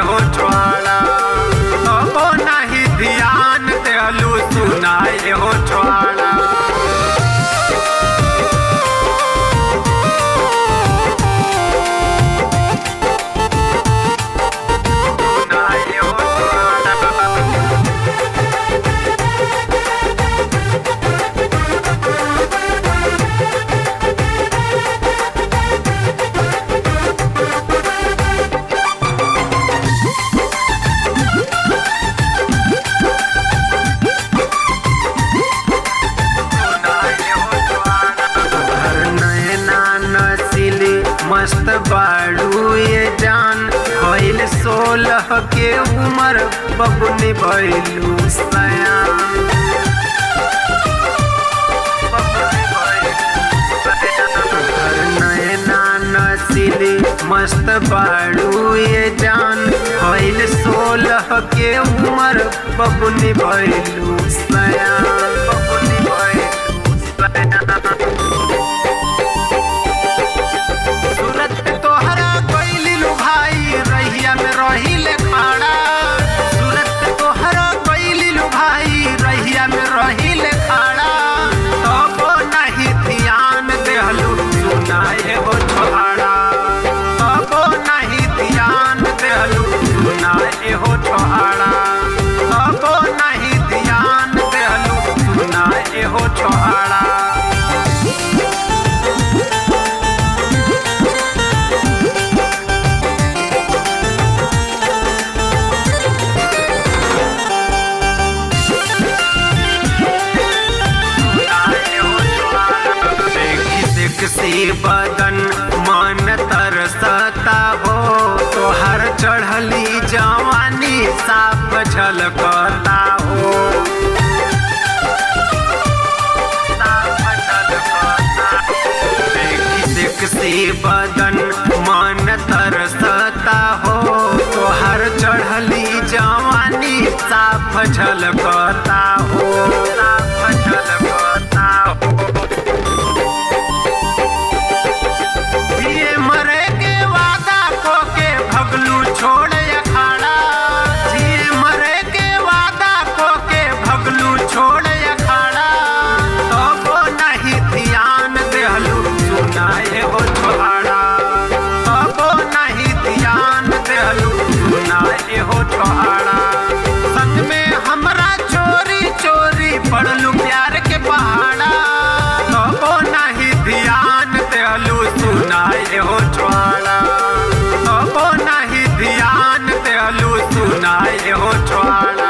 हो छोड़ा तबो नहीं ध्यान देहलू सुनाए हो छोड़ा मस्त बाड़ू ये जान भइल 16 के उम्र बबुनी भइलू सयान नैना नसीली मस्त बाड़ू ये जान भइल 16 के उम्र बबुनी भइलू सयान बबुनी भइलू सयान हो छोड़ा तबो नहीं ध्यान देहलू सुनाए हो छोड़ा से बदन मन तरसता हो तो हर चढ़ली जवानी साफ झलकता हो देख से बदन मन तरसता हो तो हर चढ़ली जवानी साफ झलकता हो साफ झलकता हो छोड़ अखाड़ा जिए मरे के वादा को के भगलू छोड़ अखाड़ा तबो नहीं ध्यान देहलू सुनाए हो छोड़ा तबो नहीं ध्यान देहलू सुनाए हो छोड़ा संग में हमरा चोरी चोरी पड़लू प्यार के पहाड़ा तबो नहीं ध्यान देहलू सुनाए हो छोड़ा तबो नहीं ध्यान देहलू सुनाए हो छोड़ा।